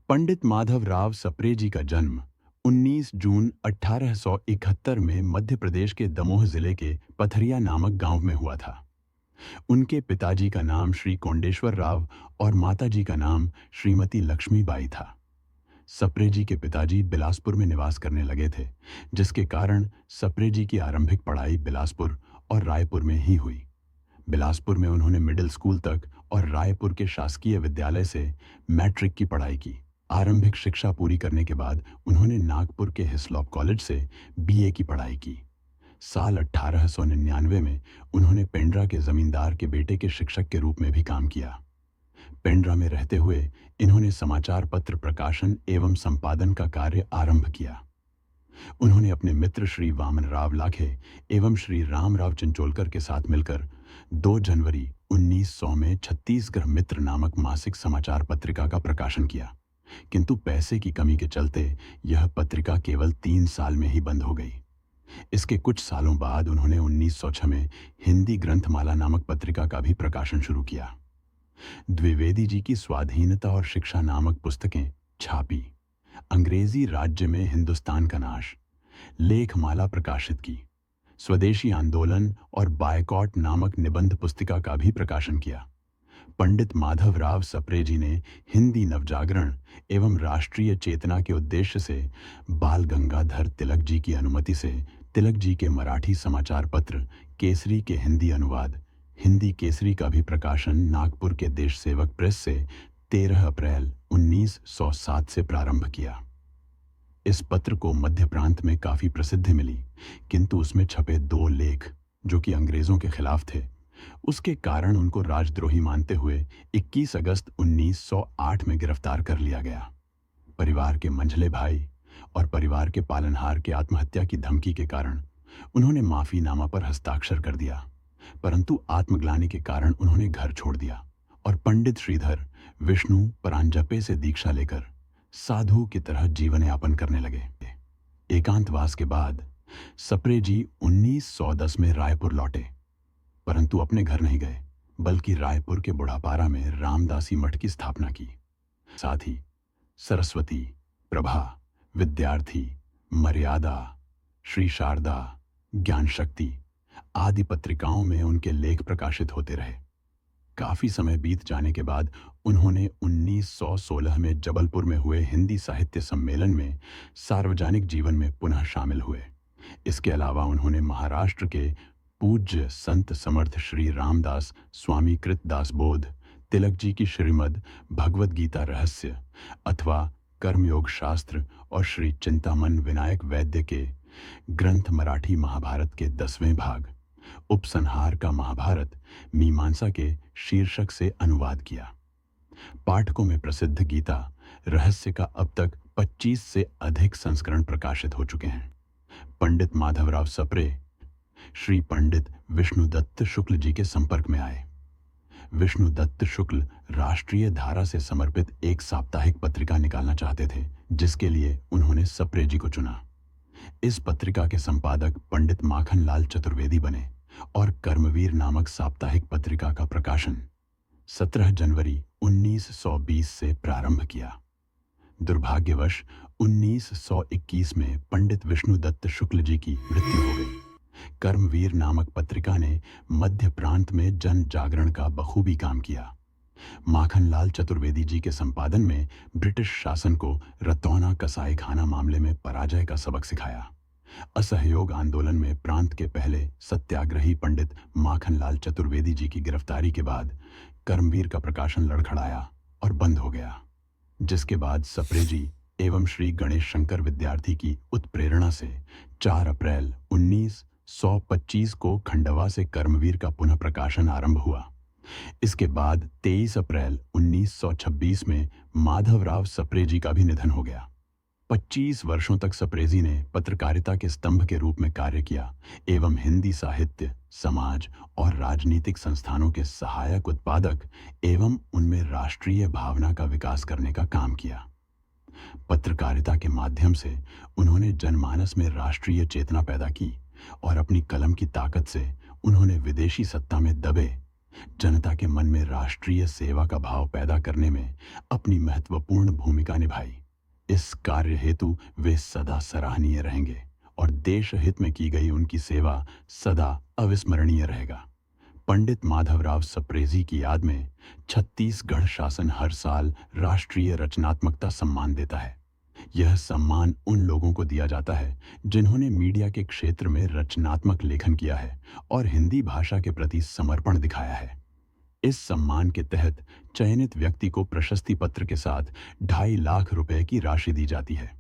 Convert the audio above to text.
पंडित माधवराव सप्रे जी का जन्म 19 जून 1871 में मध्य प्रदेश के दमोह जिले के पथरिया नामक गांव में हुआ था। उनके पिताजी का नाम श्री कोंडेश्वर राव और माताजी का नाम श्रीमती लक्ष्मीबाई था। सप्रे जी के पिताजी बिलासपुर में निवास करने लगे थे, जिसके कारण सप्रे जी की आरंभिक पढ़ाई बिलासपुर और रायपुर में ही हुई। बिलासपुर में उन्होंने मिडिल स्कूल तक और रायपुर के शासकीय विद्यालय से मैट्रिक की पढ़ाई की। आरंभिक शिक्षा पूरी करने के बाद उन्होंने नागपुर के हिस्लॉप कॉलेज से बीए की पढ़ाई की। साल 1899 में उन्होंने पेंड्रा के जमींदार के बेटे के शिक्षक के रूप में भी काम किया। पेंड्रा में रहते हुए इन्होंने समाचार पत्र प्रकाशन एवं संपादन का कार्य आरंभ किया। उन्होंने अपने मित्र श्री वामन राव लाखे एवं श्री रामराव चिंचोलकर के साथ मिलकर 2 जनवरी 1900 में छत्तीसगढ़ मित्र नामक मासिक समाचार पत्रिका का प्रकाशन किया, किंतु पैसे की कमी के चलते यह पत्रिका केवल 3 साल में ही बंद हो गई। इसके कुछ सालों बाद उन्होंने 1906 में हिंदी ग्रंथमाला नामक पत्रिका का भी प्रकाशन शुरू किया। द्विवेदी जी की स्वाधीनता और शिक्षा नामक पुस्तकें छापी। अंग्रेजी राज्य में हिंदुस्तान का नाश, लेखमाला प्रकाशित की। स्वदेशी आंदोलन और बायकॉट नामक निबंध पुस्तिका का भी प्रकाशन किया। पंडित माधवराव सप्रे जी ने हिंदी नवजागरण एवं राष्ट्रीय चेतना के उद्देश्य से बाल गंगाधर तिलक जी की अनुमति से तिलक जी के मराठी समाचार पत्र केसरी के हिंदी अनुवाद, हिंदी केसरी का भी प्रकाशन नागपुर के देश सेवक प्रेस से 13 अप्रैल 1907 से प्रारंभ किया। इस पत्र को मध्य प्रांत में काफी प्रसिद्धि मिली, किंतु उसमें छपे 2 लेख जो कि अंग्रेजों के खिलाफ थे, उसके कारण उनको राजद्रोही मानते हुए 21 अगस्त 1908 में गिरफ्तार कर लिया गया। परिवार के मंझले भाई और परिवार के पालनहार के आत्महत्या की धमकी के कारण उन्होंने माफीनामा पर हस्ताक्षर कर दिया, परंतु आत्मग्लानि के कारण उन्होंने घर छोड़ दिया और पंडित श्रीधर विष्णु परांजपे से दीक्षा लेकर साधु की तरह जीवन यापन करने लगे। एकांतवास के बाद सप्रे जी 1910 में रायपुर लौटे, परंतु अपने घर नहीं गए, बल्कि रायपुर के बुढ़ापारा में रामदासी मठ की स्थापना की। साथ ही सरस्वती, प्रभा, विद्यार्थी, मर्यादा, श्री शारदा, ज्ञान शक्ति आदि पत्रिकाओं में उनके लेख प्रकाशित होते रहे। काफी समय बीत जाने के बाद उन्होंने 1916 में जबलपुर में हुए हिंदी साहित्य सम्मेलन में सार्वजनिक जीवन में पुनः शामिल हुए। इसके अलावा उन्होंने महाराष्ट्र के पूज्य संत समर्थ श्री रामदास स्वामी कृतदास बोध, तिलक जी की श्रीमद् भगवद गीता रहस्य अथवा कर्मयोग शास्त्र और श्री चिंतामन विनायक वैद्य के ग्रंथ मराठी महाभारत के 10वें भाग उपसंहार का महाभारत मीमांसा के शीर्षक से अनुवाद किया। पाठकों में प्रसिद्ध गीता रहस्य का अब तक 25 से अधिक संस्करण प्रकाशित हो चुके हैं। पंडित माधवराव सप्रे श्री पंडित विष्णुदत्त शुक्ल जी के संपर्क में आए। विष्णुदत्त शुक्ल राष्ट्रीय धारा से समर्पित एक साप्ताहिक पत्रिका निकालना चाहते थे, जिसके लिए उन्होंने सप्रे जी को चुना। इस पत्रिका के संपादक पंडित माखनलाल चतुर्वेदी बने और कर्मवीर नामक साप्ताहिक पत्रिका का प्रकाशन 17 जनवरी 1920 से प्रारंभ किया। दुर्भाग्यवश 1921 में पंडित विष्णुदत्त शुक्ल जी की मृत्यु हो गई। कर्मवीर नामक पत्रिका ने मध्य प्रांत में जन जागरण का बखूबी काम किया। माखनलाल चतुर्वेदी जी के संपादन में ब्रिटिश शासन को रतौना कसाई खाना मामले में पराजय का सबक सिखाया। असहयोग आंदोलन में प्रांत के पहले सत्याग्रही पंडित माखनलाल चतुर्वेदी जी की गिरफ्तारी के बाद कर्मवीर का प्रकाशन लड़खड़ाया और बंद हो गया, जिसके बाद सप्रे जी एवं श्री गणेश शंकर विद्यार्थी की उत्प्रेरणा से 4 अप्रैल 1925 को खंडवा से कर्मवीर का पुनः प्रकाशन आरंभ हुआ। इसके बाद 23 अप्रैल 1926 में माधवराव सप्रे जी का भी निधन हो गया। 25 वर्षों तक सप्रे जी ने पत्रकारिता के स्तंभ के रूप में कार्य किया एवं हिंदी साहित्य, समाज और राजनीतिक संस्थानों के सहायक उत्पादक एवं उनमें राष्ट्रीय भावना का विकास करने का काम किया। पत्रकारिता के माध्यम से उन्होंने जनमानस में राष्ट्रीय चेतना पैदा की और अपनी कलम की ताकत से उन्होंने विदेशी सत्ता में दबे जनता के मन में राष्ट्रीय सेवा का भाव पैदा करने में अपनी महत्वपूर्ण भूमिका निभाई। इस कार्य हेतु वे सदा सराहनीय रहेंगे और देश हित में की गई उनकी सेवा सदा अविस्मरणीय रहेगा। पंडित माधवराव सप्रेजी की याद में छत्तीसगढ़ शासन हर साल राष्ट्रीय रचनात्मकता सम्मान देता है। यह सम्मान उन लोगों को दिया जाता है जिन्होंने मीडिया के क्षेत्र में रचनात्मक लेखन किया है और हिंदी भाषा के प्रति समर्पण दिखाया है। इस सम्मान के तहत चयनित व्यक्ति को प्रशस्ति पत्र के साथ 2.5 लाख रुपए की राशि दी जाती है।